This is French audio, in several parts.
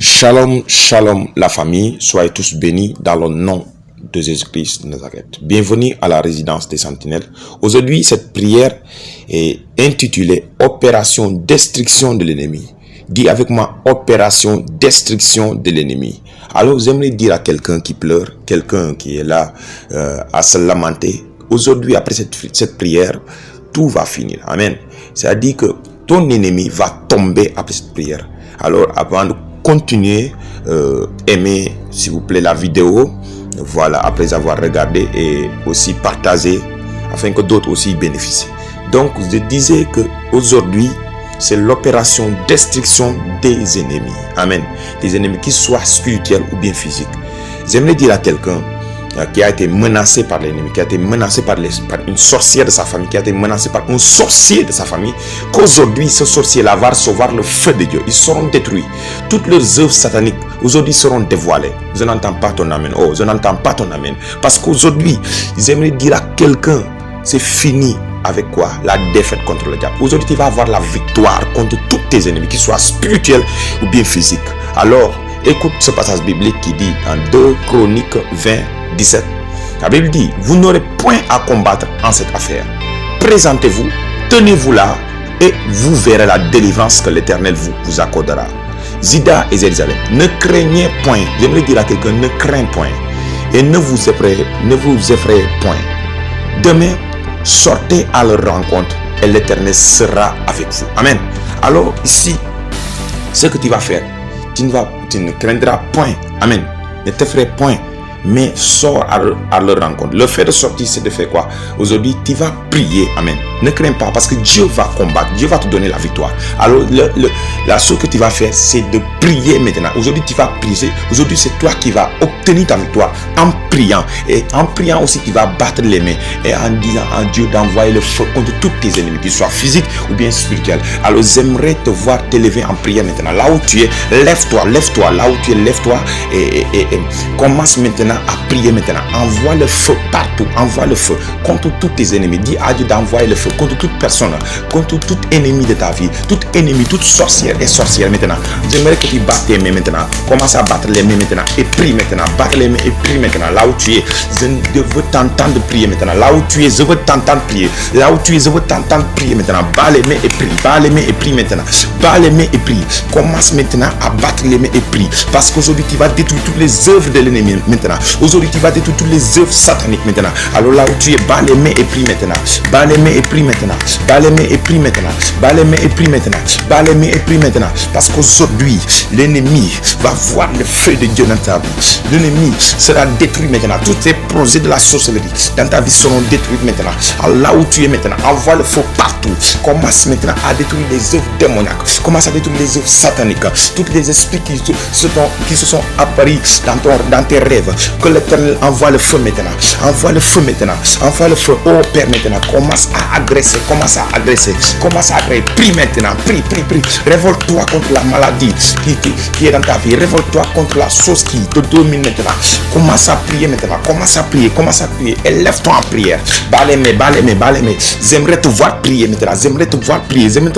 Shalom, shalom la famille, soyez tous bénis dans le nom de Jésus-Christ de Nazareth. Bienvenue à la résidence des sentinelles. Aujourd'hui, cette prière est intitulée Opération destruction de l'ennemi. Dis avec moi, opération destruction de l'ennemi. Alors, j'aimerais dire à quelqu'un qui pleure, quelqu'un qui est là à se lamenter, aujourd'hui, après cette prière, tout va finir. Amen. C'est-à-dire que ton ennemi va tomber après cette prière. Alors, avant de continuer, aimez s'il vous plaît la vidéo, voilà, après avoir regardé, et aussi partager afin que d'autres aussi bénéficient. Donc je disais que aujourd'hui c'est l'opération destruction des ennemis. Amen. Des ennemis qui soient spirituels ou bien physiques. J'aimerais dire à quelqu'un qui a été menacé par l'ennemi, qui a été menacé par une sorcière de sa famille, qui a été menacé par un sorcier de sa famille, qu'aujourd'hui ce sorcier-là va recevoir le feu de Dieu. Ils seront détruits. Toutes leurs œuvres sataniques aujourd'hui seront dévoilées. Je n'entends pas ton amen. Oh, je n'entends pas ton amen. Parce qu'aujourd'hui, j'aimerais dire à quelqu'un, c'est fini. Avec quoi? La défaite contre le diable. Aujourd'hui, tu vas avoir la victoire contre tous tes ennemis, qu'ils soient spirituels ou bien physiques. Alors, écoute ce passage biblique qui dit en 2 Chroniques 20, 17. La Bible dit, vous n'aurez point à combattre en cette affaire. Présentez-vous, tenez-vous là, et vous verrez la délivrance que l'Éternel vous accordera. Zida et Jérusalem, ne craignez point. J'aimerais dire à quelqu'un, ne crains point. Et ne vous effrayez point. Demain, sortez à leur rencontre et l'Éternel sera avec vous. Amen. Alors ici, ce que tu vas faire, tu ne craindras point. Amen. Ne t'effraie point. Mais sors à leur rencontre. Le fait de sortir, c'est de faire quoi? Aujourd'hui, tu vas prier. Amen. Ne crains pas parce que Dieu va combattre. Dieu va te donner la victoire. Alors, la chose que tu vas faire, c'est de prier maintenant. Aujourd'hui, tu vas prier. Aujourd'hui, c'est toi qui vas obtenir ta victoire en priant. Et en priant aussi, tu vas battre les mains. Et en disant à Dieu d'envoyer le feu contre tous tes ennemis, qu'ils soient physiques ou bien spirituels. Alors, j'aimerais te voir t'élever en prière maintenant. Là où tu es, lève-toi. Là où tu es, lève-toi. Et commence maintenant à prier maintenant. Envoie le feu partout. Envoie le feu contre tous tes ennemis. Dis à Dieu d'envoyer le feu contre toute personne, contre tout ennemi de ta vie, tout ennemi, toute sorcière et sorcière maintenant. J'aimerais que tu battes tes mains maintenant. Commence à battre les mains maintenant et prie maintenant. Battre les mains et prie maintenant. Là où tu es, je veux t'entendre prier maintenant. Là où tu es, je veux t'entendre prier. Là où tu es, je veux t'entendre prier maintenant. Bats les mains et prie. Bats les mains et prie maintenant. Bats les mains et prie. Commence maintenant à battre les mains et prie. Parce qu'aujourd'hui, tu vas détruire toutes les œuvres de l'ennemi maintenant. Aujourd'hui, tu vas détruire toutes les œuvres sataniques maintenant. Alors là où tu es, bats les mains et prie maintenant. Bats les mains et prie maintenant. Bats les mains et prie maintenant. Bats les mains et prie maintenant. Bats les mains et prie maintenant. Parce qu'aujourd'hui, l'ennemi va voir le feu de Dieu dans ta vie. L'ennemi sera détruit maintenant. Tous tes projets de la sorcellerie dans ta vie seront détruits maintenant. Alors là où tu es maintenant, envoie le feu partout. Commence maintenant à détruire les œuvres démoniaques. Commence à détruire les œuvres sataniques. Tous les esprits qui se sont apparus dans tes rêves. Que l'Éternel envoie le feu maintenant. Envoie le feu maintenant. Envoie le feu. Oh Père maintenant. Commence à agresser. Commence à agresser. Prie maintenant. Prie. Révolte-toi contre la maladie qui est dans ta vie. Révolte-toi contre la chose qui te domine maintenant. Commence à prier maintenant. Commence à prier. Et lève-toi en prière. Bats les mains. J'aimerais te voir prier maintenant. J'aimerais te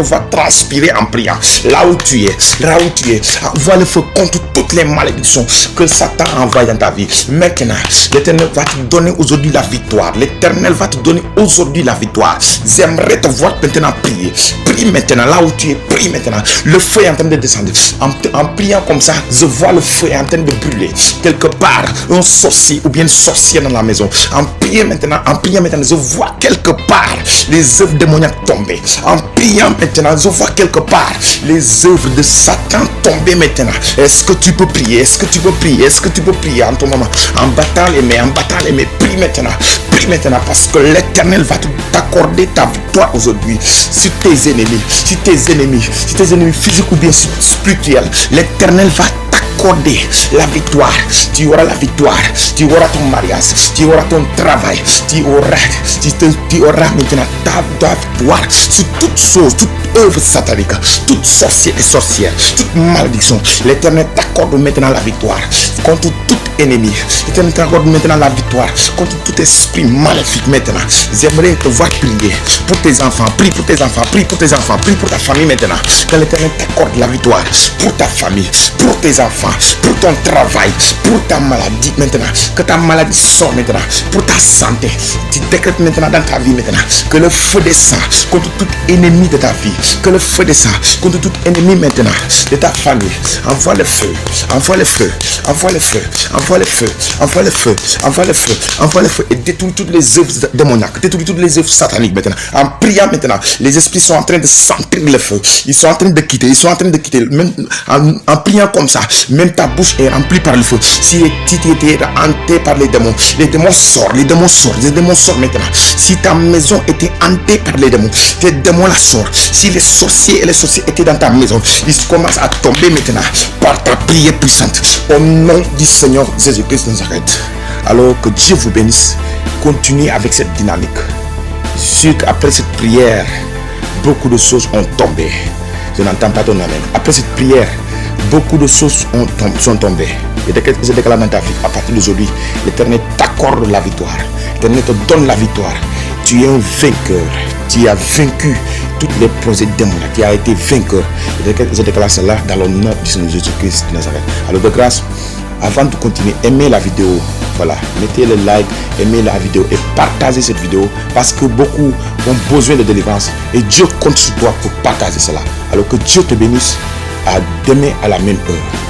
voir transpirer en priant. Là où tu es. Envoie le feu contre toutes les malédictions que Satan envoie dans ta vie. Maintenant, l'Éternel va te donner aujourd'hui la victoire. J'aimerais te voir maintenant prier. Prie maintenant, là où tu es, prie maintenant. Le feu est en train de descendre. En priant comme ça, je vois le feu est en train de brûler. Quelque part, un sorcier ou bien une sorcière dans la maison. En priant maintenant, je vois quelque part les œuvres démoniaques tomber. En priant maintenant, je vois quelque part les œuvres de Satan tomber maintenant. Est-ce que tu peux prier en ton moment? En battant les mains, prie maintenant parce que l'Éternel va t'accorder ta victoire aujourd'hui sur tes ennemis, physiques ou bien spirituels. L'Éternel va t'accorder la victoire. Tu auras la victoire. Tu auras ton mariage. Tu auras ton travail. Tu auras maintenant ta victoire sur toute chose, toute œuvre satanique, toute sorcière et sorcière, toute malédiction. L'Éternel t'accorde maintenant la victoire contre tout ennemi. L'Éternel t'accorde maintenant la victoire contre tout esprit maléfique maintenant. J'aimerais te voir prier pour tes enfants. Prie pour tes enfants. Prie pour tes enfants. Prie pour ta famille maintenant. Que l'Éternel t'accorde la victoire pour ta famille, pour tes enfants, pour ton travail, pour ta maladie maintenant. Que ta maladie sort maintenant. Pour ta santé. Tu décrètes maintenant dans ta vie maintenant. Que le feu descend contre tout ennemi de ta vie. Que le feu descend contre tout ennemi maintenant de ta famille. Envoie le feu. Envoie le feu. Envoie le feu. Envoie le feu. Envoie le feu. Envoie le feu. Envoie le feu. Et détruis toutes les œuvres démoniaques. Détruis toutes les œuvres sataniques maintenant. En priant maintenant, les esprits sont en train de sentir le feu. Ils sont en train de quitter. Ils sont en train de quitter. Même en priant comme ça, même ta bouche est remplie par le feu. Si tu étais hanté par les démons sortent. Les démons sortent. Les démons sortent maintenant. Si ta maison était hantée par les démons là sortent. Si les sorciers et les sorciers étaient dans ta maison, ils commencent à tomber maintenant par ta prière puissante. Au nom du Seigneur Jésus-Christ de Nazareth. Alors que Dieu vous bénisse. Continuez avec cette dynamique. Sûr qu'après cette prière, beaucoup de choses ont tombé. Je n'entends pas ton amen. Après cette prière, beaucoup de choses sont tombées. Et dès que je déclare dans ta vie, à partir d'aujourd'hui, l'Éternel t'accorde la victoire. L'Éternel te donne la victoire. Tu es un vainqueur. Tu as vaincu toutes les projets démoniaques. Tu as été vainqueur. Et je déclare cela dans le nom du Seigneur Jésus-Christ de Nazareth. Alors de grâce, avant de continuer, aimez la vidéo. Voilà, mettez le like, aimez la vidéo et partagez cette vidéo parce que beaucoup ont besoin de délivrance et Dieu compte sur toi pour partager cela. Alors que Dieu te bénisse. À demain à la même heure.